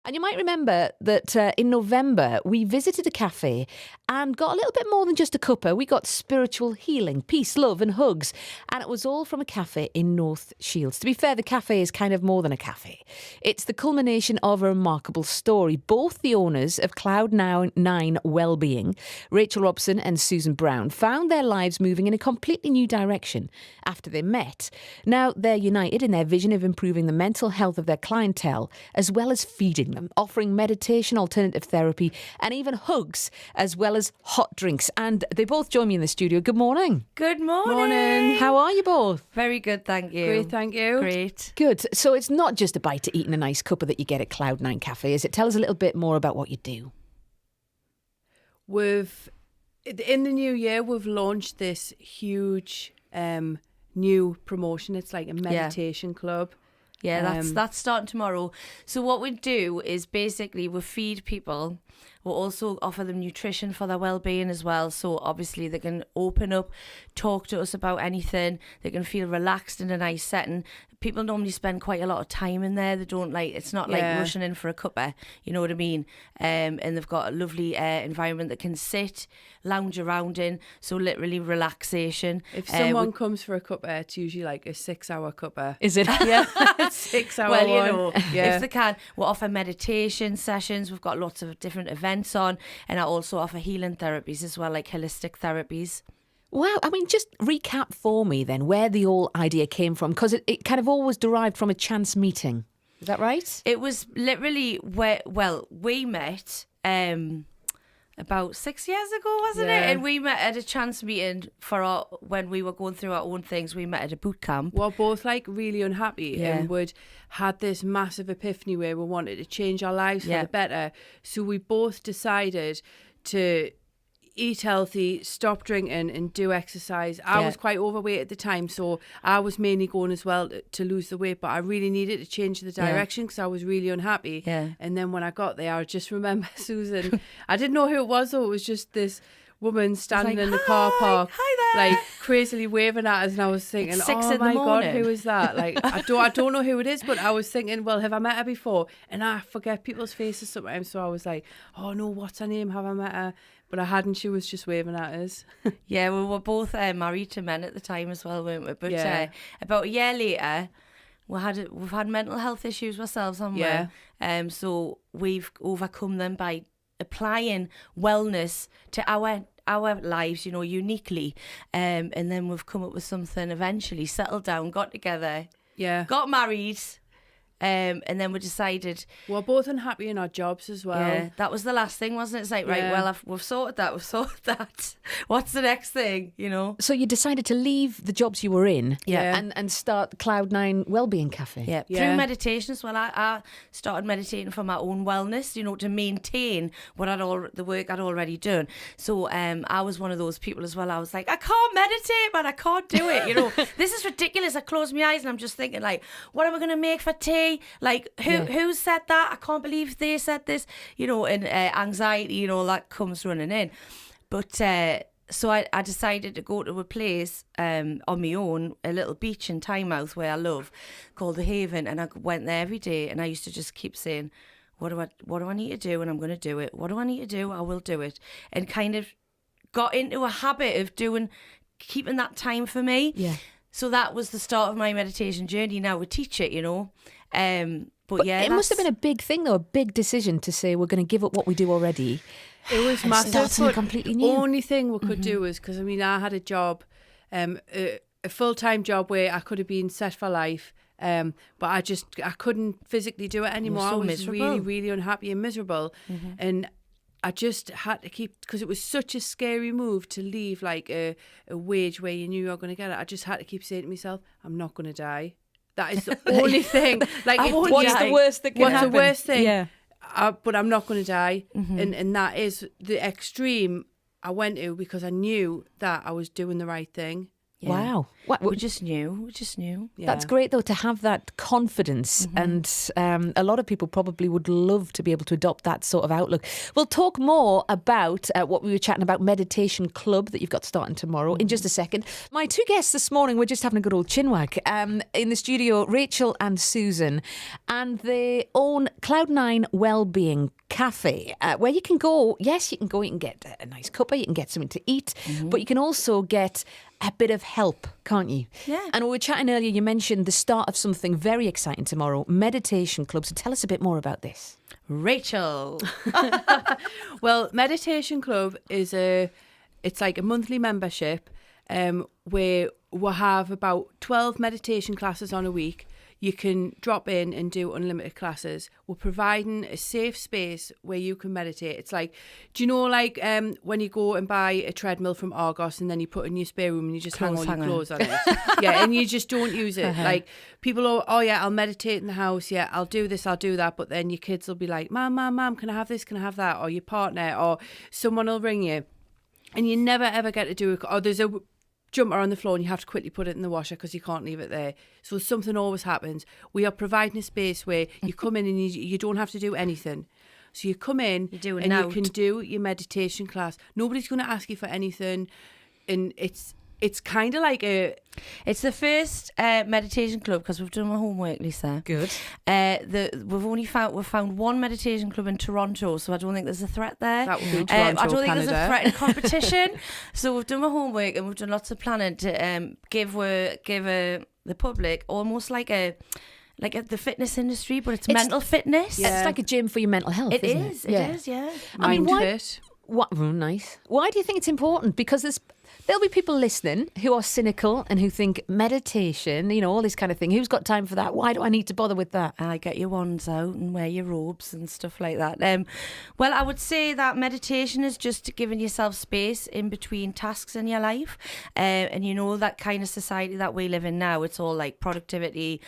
And you might remember that in November, we visited a cafe and got a little bit more than just a cuppa. We got spiritual healing, peace, love and hugs. And it was all from a cafe in North Shields. To be fair, the cafe is kind of more than a cafe. It's the culmination of a remarkable story. Both the owners of Cloud9 Wellbeing, Rachel Robson and Susan Brown, found their lives moving in a completely new direction after they met. Now they're united in their vision of improving the mental health of their clientele, as well as feeding them, offering meditation, alternative therapy, and even hugs, as well as hot drinks. And they both join me in the studio. Good morning. Good morning. Morning. How are you both? Very good, thank you. Great, thank you. Great. Good. So it's not just a bite to eat in a nice cuppa that you get at Cloud9 Cafe, is it? Tell us a little bit more about what you do. In the new year, we've launched this huge new promotion. It's like a meditation club. Yeah, that's starting tomorrow. So what we do is basically we feed people. We'll also offer them nutrition for their well-being as well. So obviously they can open up, talk to us about anything. They can feel relaxed in a nice setting. People normally spend quite a lot of time in there. They don't it's not like rushing in for a cuppa, you know what I mean? And they've got a lovely environment that can sit, lounge around in. So literally relaxation. If someone comes for a cuppa, it's usually like a 6-hour cuppa. Is it? Yeah, 6-hour well, one. you know, Yeah. if they can. We'll offer meditation sessions. We've got lots of different events on. And I also offer healing therapies as well, like holistic therapies. Wow. I mean, just recap for me then where the whole idea came from, because it kind of always derived from a chance meeting. Is that right? It was literally we met about 6 years ago, wasn't it? And we met at a chance meeting when we were going through our own things. We met at a boot camp. We're both like really unhappy and had this massive epiphany where we wanted to change our lives for the better. So we both decided to eat healthy, stop drinking and do exercise. I was quite overweight at the time, so I was mainly going as well to lose the weight, but I really needed to change the direction because I was really unhappy. And then when I got there, I just remember Susan, I didn't know who it was, though. It was just this woman standing in the car park, like crazily waving at us, and I was thinking, oh my God, who is that? Like, I don't know who it is, but I was thinking, well, have I met her before? And I forget people's faces sometimes, so I was like, oh no, what's her name? Have I met her? But I hadn't. She was just waving at us. Yeah, we were both married to men at the time as well, weren't we? But about a year later, we've had mental health issues ourselves, haven't we? So we've overcome them by applying wellness to our lives, you know, uniquely. And then we've come up with something eventually, settled down, got together, got married. And then we decided we're both unhappy in our jobs as well. Yeah, that was the last thing, wasn't it? It's like, right, well, we've sorted that. What's the next thing, you know? So you decided to leave the jobs you were in and start Cloud9 Wellbeing Cafe. Yeah, through meditation as well. I started meditating for my own wellness, you know, to maintain the work I'd already done. So I was one of those people as well. I was like, I can't meditate, man, I can't do it, you know. This is ridiculous. I close my eyes and I'm just thinking, like, what am I going to make for tea? Like, who said that? I can't believe they said this, you know, and anxiety, you know, that comes running in. But so I decided to go to a place on my own, a little beach in Tynemouth where I love, called The Haven, and I went there every day, and I used to just keep saying, what do I need to do? And I'm going to do it. What do I need to do? I will do it. And kind of got into a habit of keeping that time for me. Yeah. So that was the start of my meditation journey. Now we teach it, you know. But it must have been a big thing, though, a big decision to say we're going to give up what we do already. It was massive. Start something completely new. Only thing we could do was, because I mean, I had a job, a full-time job where I could have been set for life, but I couldn't physically do it anymore. So I was miserable. really, really unhappy and miserable, and I just had to keep, because it was such a scary move to leave like a wage where you knew you were going to get it. I just had to keep saying to myself, I'm not going to die. That is the only thing. Like, what's the worst that can happen? What's the worst thing? Yeah. But I'm not going to die. And that is the extreme I went to, because I knew that I was doing the right thing. Yeah. Wow. We just knew. Yeah. That's great, though, to have that confidence. And a lot of people probably would love to be able to adopt that sort of outlook. We'll talk more about what we were chatting about, Meditation Club, that you've got starting tomorrow, in just a second. My two guests this morning were just having a good old chinwag in the studio, Rachel and Susan, and they own Cloud9 Wellbeing Cafe, where you can go. Yes, you can get a nice cuppa, you can get something to eat, but you can also get a bit of help, can't you? Yeah. And we were chatting earlier, you mentioned the start of something very exciting tomorrow, Meditation Club. So tell us a bit more about this. Rachel. Well, Meditation Club it's like a monthly membership where we'll have about 12 meditation classes on a week. You can drop in and do unlimited classes. We're providing a safe space where you can meditate. It's like, do you know, like when you go and buy a treadmill from Argos and then you put it in your spare room and you just hang all your clothes on it? Yeah, and you just don't use it. Like people are, oh yeah, I'll meditate in the house. Yeah, I'll do this, I'll do that. But then your kids will be like, Mom, can I have this? Can I have that? Or your partner or someone will ring you. And you never ever get to do it. Or there's a jumper on the floor and you have to quickly put it in the washer because you can't leave it there. So something always happens. We are providing a space where you come in and you don't have to do anything. So you come in and you can do your meditation class. Nobody's going to ask you for anything. And it's kind of like it's the first meditation club because we've done my homework, Lisa. Good. We've found one meditation club in Toronto, so I don't think there's a threat there. That would be Toronto, I don't think Canada. there's a threat in competition. So we've done my homework and we've done lots of planning to give the public almost like the fitness industry, but it's mental fitness. It's like a gym for your mental health. It isn't is. It It is. Mindfit. Nice. Why do you think it's important? Because there'll be people listening who are cynical and who think meditation, all this kind of thing. Who's got time for that? Why do I need to bother with that? I get your wands out and wear your robes and stuff like that. Well, I would say that meditation is just giving yourself space in between tasks in your life. And that kind of society that we live in now, it's all like productivity,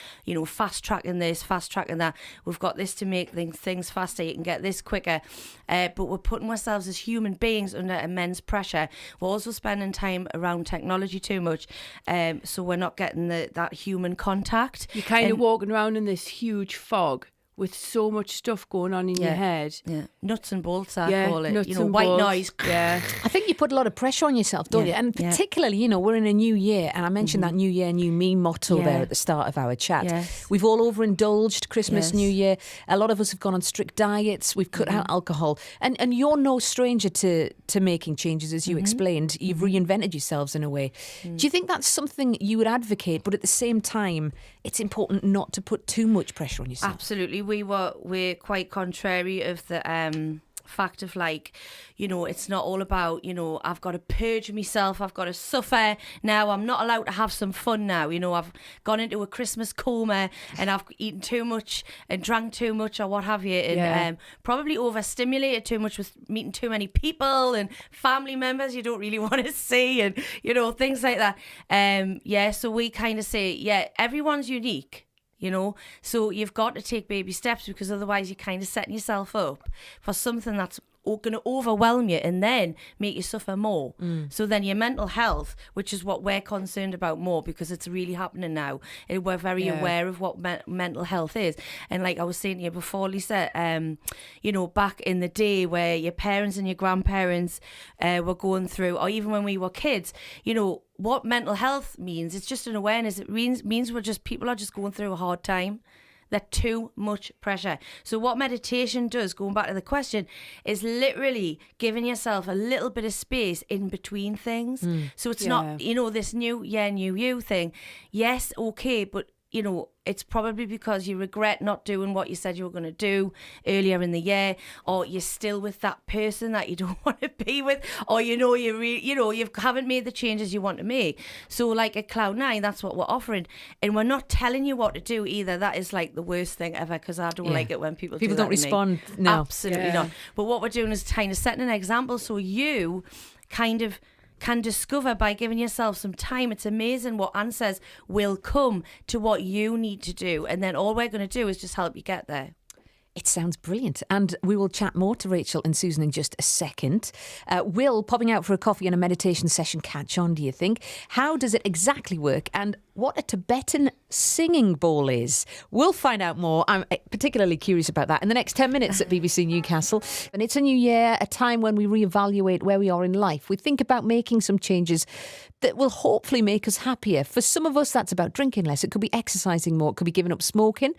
fast tracking this, fast tracking that. We've got this to make things faster. You can get this quicker. But we're putting ourselves as human beings under immense pressure. We're also spending time around technology too much, so we're not getting that human contact. You're kind of walking around in this huge fog with so much stuff going on in your head. Yeah, nuts and bolts, I call it. Nuts and white bolts. noise. Yeah. I think you put a lot of pressure on yourself, don't you? And particularly, we're in a new year, and I mentioned that New Year, New Me motto there at the start of our chat. Yes. We've all overindulged Christmas, New Year. A lot of us have gone on strict diets. We've cut out alcohol. And you're no stranger to making changes, as you explained. You've reinvented yourselves in a way. Do you think that's something you would advocate, but at the same time, it's important not to put too much pressure on yourself? Absolutely. We're quite contrary of the fact of it's not all about, I've got to purge myself, I've got to suffer now, I'm not allowed to have some fun now, I've gone into a Christmas coma and I've eaten too much and drank too much or what have you, and probably overstimulated too much with meeting too many people and family members you don't really want to see and things like that. So we kind of say everyone's unique. So you've got to take baby steps because otherwise you're kind of setting yourself up for something that's going to overwhelm you and then make you suffer more. So then your mental health, which is what we're concerned about more because it's really happening now. And we're very aware of what mental health is. And like I was saying to you before, Lisa, back in the day where your parents and your grandparents were going through, or even when we were kids, what mental health means, it's just an awareness. It means people are just going through a hard time. They're too much pressure. So what meditation does, going back to the question, is literally giving yourself a little bit of space in between things. So it's not, this new year, new you thing. Yes, okay, but it's probably because you regret not doing what you said you were going to do earlier in the year, or you're still with that person that you don't want to be with, or you haven't made the changes you want to make. So like at Cloud9, that's what we're offering, and we're not telling you what to do either. That is like the worst thing ever because I don't like it when people don't respond. No, absolutely not. But what we're doing is kind of setting an example so you kind of can discover by giving yourself some time. It's amazing what answers will come to what you need to do, and then all we're going to do is just help you get there. It sounds brilliant. And we will chat more to Rachel and Susan in just a second. Will popping out for a coffee and a meditation session catch on, do you think? How does it exactly work? And what a Tibetan singing bowl is? We'll find out more. I'm particularly curious about that in the next 10 minutes at BBC Newcastle. And it's a new year, a time when we reevaluate where we are in life. We think about making some changes that will hopefully make us happier. For some of us, that's about drinking less. It could be exercising more. It could be giving up smoking.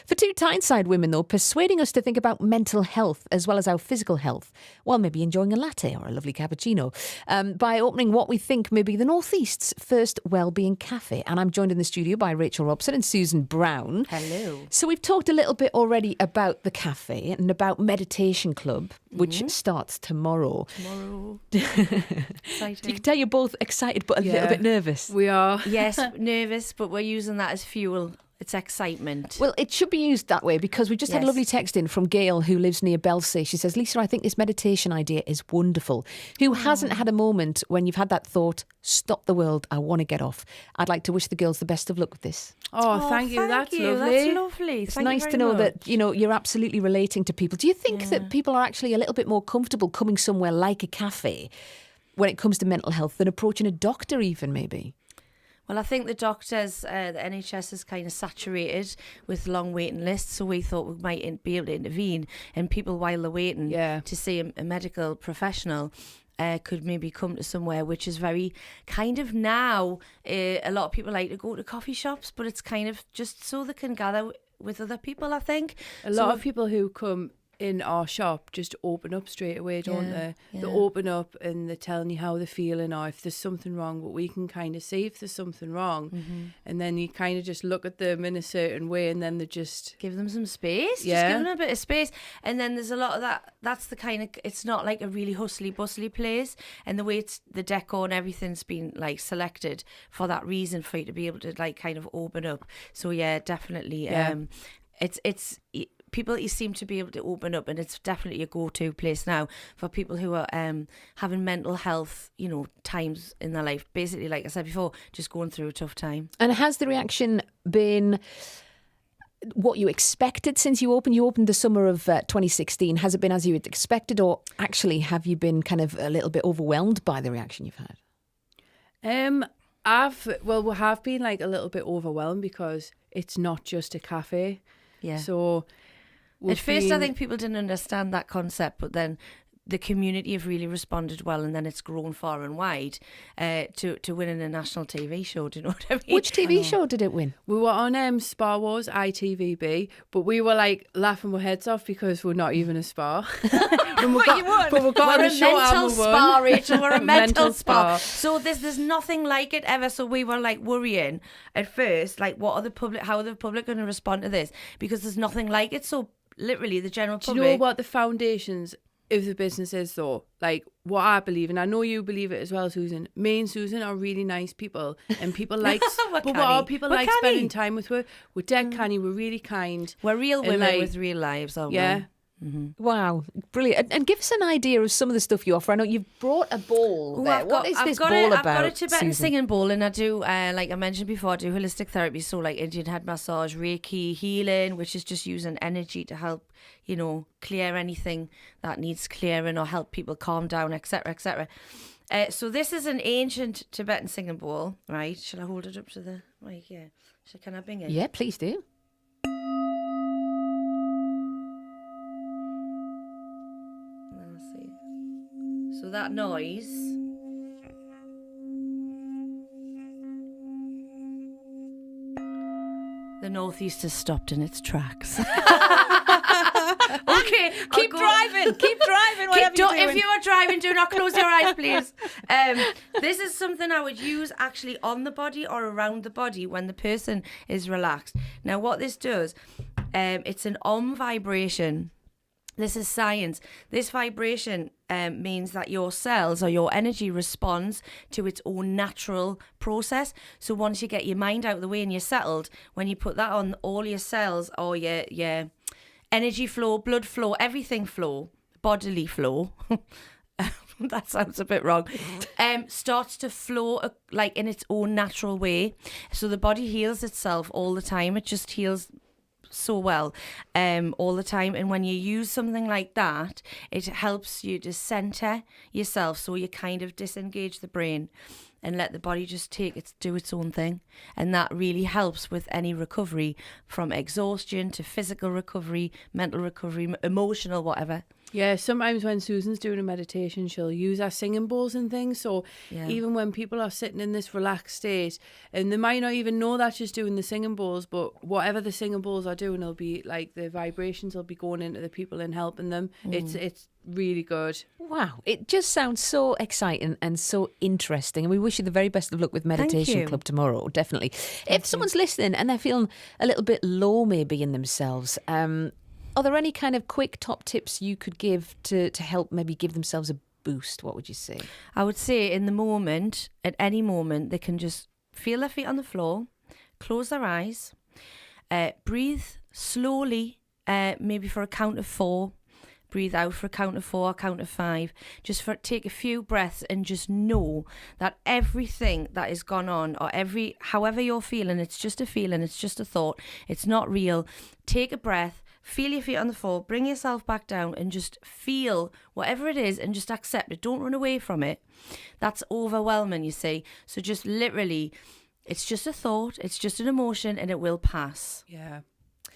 For two Tyneside women, though, persuading us to think about mental health as well as our physical health, while maybe enjoying a latte or a lovely cappuccino, by opening what we think may be the North East's first wellbeing cafe. And I'm joined in the studio by Rachel Robson and Susan Brown. Hello. So we've talked a little bit already about the cafe and about Meditation Club, which starts tomorrow. Exciting. You can tell you're both excited but a little bit nervous. We are. Yes, nervous, but we're using that as fuel. It's excitement. Well, it should be used that way because we just had a Yes. lovely text in from Gail, who lives near Belsay. She says, Lisa, I think this meditation idea is wonderful. Who hasn't had a moment when you've had that thought, stop the world, I want to get off? I'd like to wish the girls the best of luck with this. Oh, thank you. That's lovely. That's lovely. It's nice to know that, you're absolutely relating to people. Do you think that people are actually a little bit more comfortable coming somewhere like a cafe when it comes to mental health than approaching a doctor even, maybe? Well, I think the doctors, the NHS is kind of saturated with long waiting lists, so we thought we might be able to intervene, and people, while they're waiting to see a medical professional, could maybe come to somewhere which is very kind of now, a lot of people like to go to coffee shops, but it's kind of just so they can gather with other people, I think. A lot of people who come in our shop just open up straight away, don't they? Yeah. They open up and they're telling you how they're feeling, or if there's something wrong, but we can kind of see if there's something wrong. And then you kind of just look at them in a certain way, and then they just give them some space. Yeah. Just give them a bit of space. And then there's a lot of that. That's the kind of, it's not like a really hustly bustly place. And the way it's, the decor and everything's been like selected for that reason, for you to be able to like kind of open up. So yeah, definitely. Yeah. People, you seem to be able to open up, and it's definitely a go-to place now for people who are having mental health, times in their life. Basically, like I said before, just going through a tough time. And has the reaction been what you expected since you opened? You opened the summer of 2016. Has it been as you had expected, or actually have you been kind of a little bit overwhelmed by the reaction you've had? We have been like a little bit overwhelmed because it's not just a cafe. Yeah. So at first, I think people didn't understand that concept, but then the community have really responded well, and then it's grown far and wide to winning a national TV show. Do you know what I mean? Which TV show did it win? we were on Spa Wars, ITVB, but we were like laughing our heads off because we're not even a spa. And we got We're on a a show mental and we won. spa, Rachel. We're a mental Mental spa. spa. So there's nothing like it ever. So we were like worrying at first, like how are the public going to respond to this? Because there's nothing like it. So literally, the general Do public. you know what the foundations of the business is, though? Like what I believe, and I know you believe it as well, Susan. Me and Susan are really nice people, and people like. We're but canny. what are people We're like canny. spending time with? We're dead canny. We're really kind. We're real And, women like, with real lives, aren't Yeah. we? Wow, brilliant. And give us an idea of some of the stuff you offer. I know you've brought a bowl there. What is this bowl about, I've got a Tibetan Susan? singing bowl, and I do, like I mentioned before, I do holistic therapy, so like Indian head massage, Reiki, healing, which is just using energy to help, clear anything that needs clearing or help people calm down, etc., etc. So this is an ancient Tibetan singing bowl, right? Shall I hold it up to the mic? Yeah. Can I bring it? Yeah, please do. Let's see. So that noise. The Northeast has stopped in its tracks. Okay, Keep driving, whatever you're doing. If you are driving, do not close your eyes, please. This is something I would use actually on the body or around the body when the person is relaxed. Now, what this does, it's an Om vibration. This is science. This vibration means that your cells or your energy responds to its own natural process. So once you get your mind out of the way and you're settled, when you put that on, all your cells or your energy flow, blood flow, everything flow, bodily flow. That sounds a bit wrong. Starts to flow like in its own natural way. So the body heals itself all the time. It just heals so well all the time. And when you use something like that, it helps you to center yourself, so you kind of disengage the brain and let the body just do its own thing. And that really helps with any recovery, from exhaustion to physical recovery, mental recovery, emotional, whatever. Yeah, sometimes when Susan's doing a meditation, she'll use our singing bowls and things. So even when people are sitting in this relaxed state, and they might not even know that she's doing the singing bowls, but whatever the singing bowls are doing, it'll be like the vibrations will be going into the people and helping them. It's really good. Wow, it just sounds so exciting and so interesting. And we wish you the very best of luck with Meditation Club tomorrow, definitely. If someone's listening and they're feeling a little bit low maybe in themselves, are there any kind of quick top tips you could give to help maybe give themselves a boost? What would you say? I would say in the moment, at any moment, they can just feel their feet on the floor, close their eyes, breathe slowly, maybe for a count of 4. Breathe out for a count of 4, a count of 5. Take a few breaths and just know that everything that has gone on, or however you're feeling, it's just a feeling, it's just a thought, it's not real. Take a breath. Feel your feet on the floor, bring yourself back down and just feel whatever it is and just accept it. Don't run away from it. That's overwhelming, you see. So just literally, it's just a thought, it's just an emotion, and it will pass. Yeah.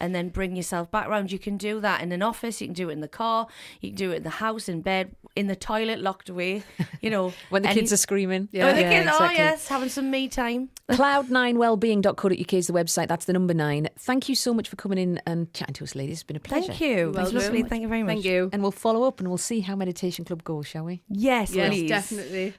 And then bring yourself back around. You can do that in an office, you can do it in the car, you can do it in the house, in bed, in the toilet, locked away, when the kids are screaming. When the kids, exactly. Oh yes, having some me time. Cloud9wellbeing.co.uk is the website. That's the number 9. Thank you so much for coming in and chatting to us, ladies. It's been a pleasure. Thank you. Well, lovely. Thank you very much. Thank you. And we'll follow up and we'll see how Meditation Club goes, shall we? Yes, please. Definitely.